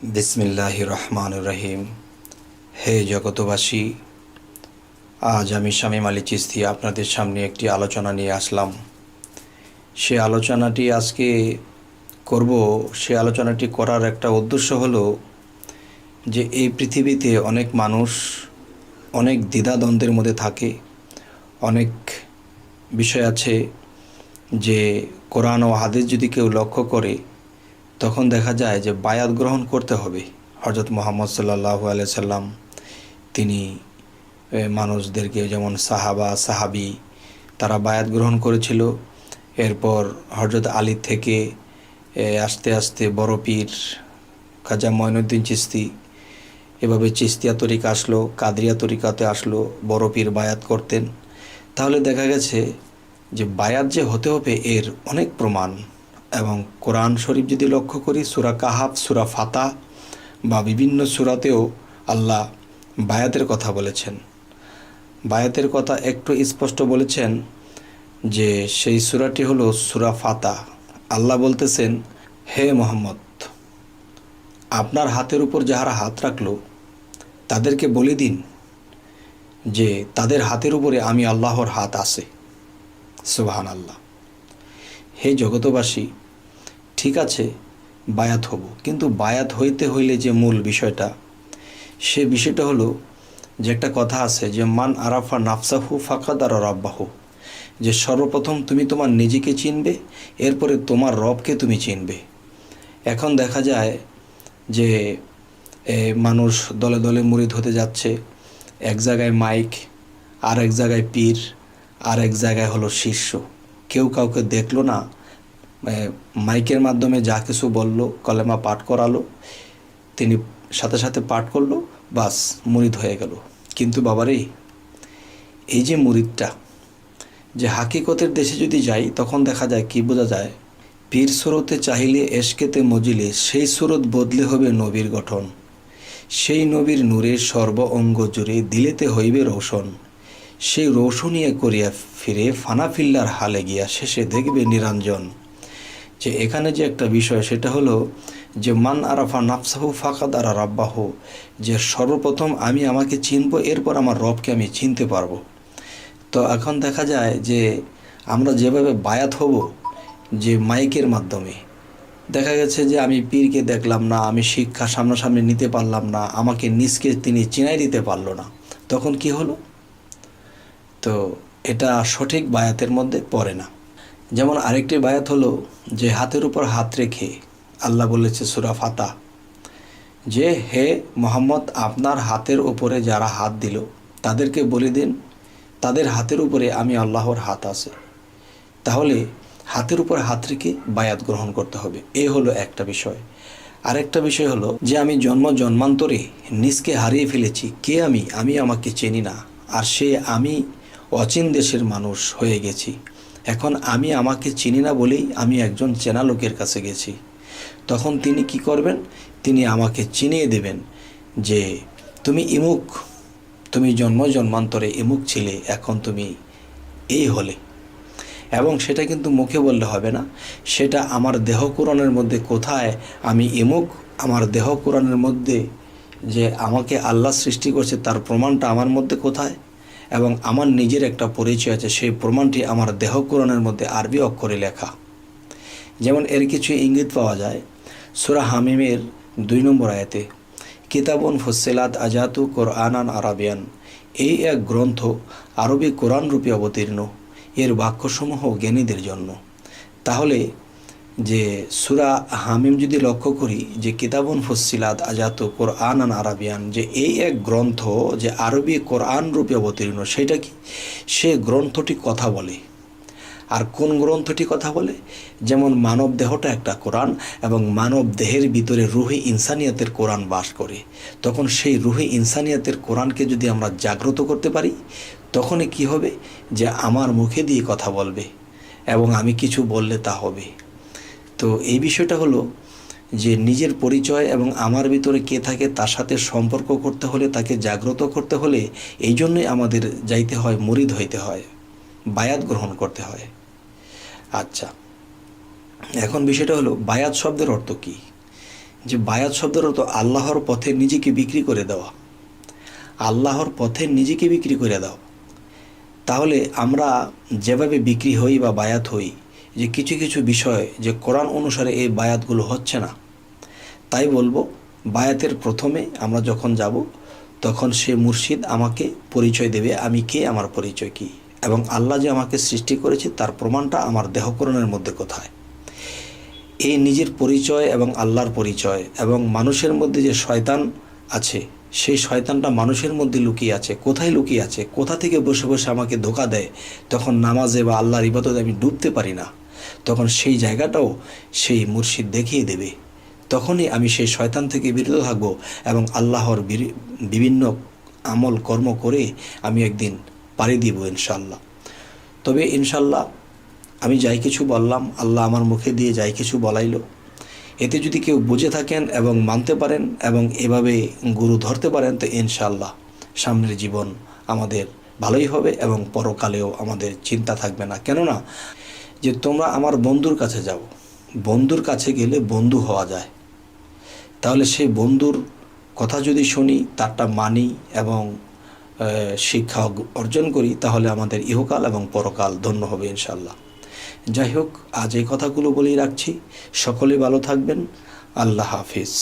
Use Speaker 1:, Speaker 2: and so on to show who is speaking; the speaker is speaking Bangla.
Speaker 1: বিসমিল্লাহির রহমানির রহিম। হে জগতবাসী, আজ আমি শামীম আলী চিশতি আপনাদের সামনে একটি আলোচনা নিয়ে আসলাম। সে আলোচনাটি আজকে করব। সে আলোচনাটি করার একটা উদ্দেশ্য হলো যে এই পৃথিবীতে অনেক মানুষ অনেক দ্বিধাদ্বন্দ্বের মধ্যে থাকে। অনেক বিষয় আছে যে কোরআন ও হাদিস যদি কেউ লক্ষ্য করে তখন দেখা যায় যে বায়াত গ্রহণ করতে হবে। হযরত মুহাম্মদ সাল্লাল্লাহু আলাইহি সাল্লাম তিনি মানুষদেরকে, যেমন সাহাবা সাহাবি, তারা বায়াত গ্রহণ করেছিল। এরপর হযরত আলী থেকে আস্তে আস্তে বড় পীর খাজা মঈনুদ্দিন চিশতি, এভাবে চিশতিয়া তরিকা আসলো, কাদরিয়া তরিকাতে আসলো, বড় পীর বায়াত করতেন। তাহলে দেখা গেছে যে বায়াত যে হতে হবে এর অনেক প্রমাণ। এবং কোরআন শরীফ যদি লক্ষ্য করি, সূরা কাহাফ, সূরা ফাতা বা বিভিন্ন সূরাতেও আল্লাহ বায়াতের কথা বলেছেন। বায়াতের কথা একটু স্পষ্ট বলেছেন যে সেই সূরাটি হলো সূরা ফাতা। আল্লাহ বলতেছেন, হে মুহাম্মদ, আপনার হাতের উপর যাহারা হাত রাখলো তাদেরকে বলে দিন যে তাদের হাতের উপরে আমি আল্লাহর হাত আছে। সুবহানাল্লাহ। হে জগতবাসী, ঠিক আছে বায়াত হব, কিন্তু বায়াত হইতে হইলে যে মূল বিষয়টা, সে বিষয়টা হলো যে একটা কথা আছে যে মান আরাফা নাফসাহু ফাকাদ আরা রাব্বাহু, যে সর্বপ্রথম তুমি তোমার নিজেকে চিনবে, এরপরে তোমার রবকে তুমি চিনবে। এখন দেখা যায় যে মানুষ দলে দলে মুরিদ হতে যাচ্ছে। এক জায়গায় মাইক, আর এক জায়গায় পীর, আর এক জায়গায় হলো শিষ্য। কেউ কাউকে দেখলো না, মাইকের মাধ্যমে যা কিছু বলল, কলেমা পাঠ করালো, তিনি সাথে সাথে পাঠ করলো, বাস মুরিদ হয়ে গেল। কিন্তু বাবারে, এই যে মুরিদটা, যে হাকিকতের দেশে যদি যাই তখন দেখা যায় কি বোঝা যায়, পীর সুরতে চাহিলে এশকেতে মজিলে সেই সুরত বদলে হবে নবীর গঠন, সেই নবীর নূরের সর্ব অঙ্গ জুড়ে দিলেতে হইবে রোশন, সেই রৌশনিয়ে করিয়া ফিরে ফানাফিল্লার হালে গিয়া শেষে দেখবে নিরঞ্জন। যে এখানে যে একটা বিষয়, সেটা হলো যে মান আরাফা নাফসাহু ফাকাদ আরা রাব্বাহু, যে সর্বপ্রথম আমি আমাকে চিনব, এরপর আমার রবকে আমি চিনতে পারবো। তো এখন দেখা যায় যে আমরা যেভাবে বায়াত হব, যে মাইকের মাধ্যমে, দেখা গেছে যে আমি পীরকে দেখলাম না, আমি শিক্ষা সামনাসামনি নিতে পারলাম না, আমাকে নিজকে তিনি চিনাই দিতে পারলো না, তখন কি হলো? তো এটা সঠিক বায়াতের মধ্যে পড়ে না। যেমন আরেকটি বায়াত হলো যে হাতের উপর হাত রেখে আল্লাহ বলেছে সূরা ফাতা যে হে মুহাম্মদ, আপনার হাতের উপরে যারা হাত দিল তাদেরকে বলে দিন তাদের হাতের উপরে আমি আল্লাহর হাত আছে। তাহলে হাতের উপর হাত রেখে বায়াত গ্রহণ করতে হবে। এ হলো একটা বিষয়। আরেকটা বিষয় হলো যে আমি জন্মান্তরে নিজকে হারিয়ে ফেলেছি। কে আমি? আমি আমাকে চিনি না। আর সে আমি অচিন দেশের মানুষ হয়ে গেছি। এখন আমি আমাকে চিনি না বলেই আমি একজন চেনা লোকের কাছে গেছি। তখন তিনি কি করবেন? তিনি আমাকে চিনিয়ে দেবেন যে তুমি ইমুক, তুমি জন্মান্তরে ইমুক ছিলে, এখন তুমি এই হলে। এবং সেটা কিন্তু মুখে বললে হবে না, সেটা আমার দেহ কোরআনের মধ্যে কোথায় আমি ইমুক, আমার দেহ কোরআনের মধ্যে যে আমাকে আল্লাহ সৃষ্টি করছে তার প্রমাণটা আমার মধ্যে কোথায়, এবং আমার নিজের একটা পরিচয় আছে, সেই প্রমাণটি আমার দেহ কোরআনের মধ্যে আরবি অক্ষরে লেখা। যেমন এর কিছু ইঙ্গিত পাওয়া যায় সূরা হামিমের 2 নম্বর আয়াতে, কিতাবুন ফুসসিলাত আজাতু কোরআনান আরাবিয়ান, এই এক গ্রন্থ আরবি কোরআন রূপে অবতীর্ণ, এর বাক্যসমূহ জ্ঞানীদের জন্য। তাহলে যে সূরা হামিম যদি লক্ষ্য করি যে কিতাবুন ফুসসিলাত আজাতু কোরআনান আরাবিয়ান, যে এই এক গ্রন্থ যে আরবি কোরআন রূপে অবতীর্ণ, সেটা কি? সে গ্রন্থটি কথা বলে। আর কোন গ্রন্থটি কথা বলে? যেমন মানব দেহটা একটা কোরআন, এবং মানব দেহের ভিতরে রুহে ইনসানিয়াতের কোরআন বাস করে। তখন সেই রুহে ইনসানিয়াতের কোরআনকে যদি আমরা জাগ্রত করতে পারি, তখনই কি হবে? যে আমার মুখে দিয়ে কথা বলবে এবং আমি কিছু বললে তা হবে। তো এই বিষয়টা হলো যে নিজের পরিচয় এবং আমার ভিতরে কে থাকে তার সাথে সম্পর্ক করতে হলে, তাকে জাগ্রত করতে হলে, এই জন্যই আমাদের যাইতে হয়, মুরিদ হইতে হয়, বায়াত গ্রহণ করতে হয়। আচ্ছা, এখন বিষয়টা হলো বায়াত শব্দের অর্থ কী? যে বায়াত শব্দের অর্থ আল্লাহর পথে নিজেকে বিক্রি করে দেওয়া, আল্লাহর পথে নিজেকে বিক্রি করে দাও। তাহলে আমরা যেভাবে বিক্রি হই বা বায়াত হই, যে কিছু কিছু বিষয় যে কোরআন অনুসারে এই বায়াতগুলো হচ্ছে না, তাই বলবো বায়াতের প্রথমে আমরা যখন যাব তখন সে মুর্শিদ আমাকে পরিচয় দেবে আমি কে, আমার পরিচয় কী, এবং আল্লাহ যে আমাকে সৃষ্টি করেছে তার প্রমাণটা আমার দেহকরণের মধ্যে কোথায়। এই নিজের পরিচয় এবং আল্লাহর পরিচয় এবং মানুষের মধ্যে যে শয়তান আছে, সেই শয়তানটা মানুষের মধ্যে লুকিয়ে আছে, কোথায় লুকিয়ে আছে, কোথা থেকে বসে বসে আমাকে ধোঁকা দেয়, তখন নামাজে বা আল্লাহর ইবাদতে আমি ডুবতে পারি না, তখন সেই জায়গাটাও সেই মুর্শিদ দেখিয়ে দেবে। তখনই আমি সেই শয়তান থেকে বিরত থাকব এবং আল্লাহর বিভিন্ন আমল কর্ম করে আমি একদিন পাড়ি দিব ইনশাল্লাহ। তবে ইনশাল্লাহ আমি যাই কিছু বললাম, আল্লাহ আমার মুখে দিয়ে যাই কিছু বলাইলো, এতে যদি কেউ বুঝে থাকেন এবং মানতে পারেন এবং এভাবে গুরু ধরতে পারেন, তো ইনশাল্লাহ সামনের জীবন আমাদের ভালোই হবে এবং পরকালেও আমাদের চিন্তা থাকবে না। কেননা যে তোমরা আমার বন্ধুর কাছে যাও, বন্ধুর কাছে গেলে বন্ধু হওয়া যায়, তাহলে সেই বন্ধুর কথা যদি শুনি, তারটা মানি এবং শিক্ষা অর্জন করি, তাহলে আমাদের ইহকাল এবং পরকাল ধন্য হবে ইনশাল্লাহ। যাই হোক, আজ এই কথাগুলো বলেই রাখছি। সকলে ভালো থাকবেন। আল্লাহ হাফিজ।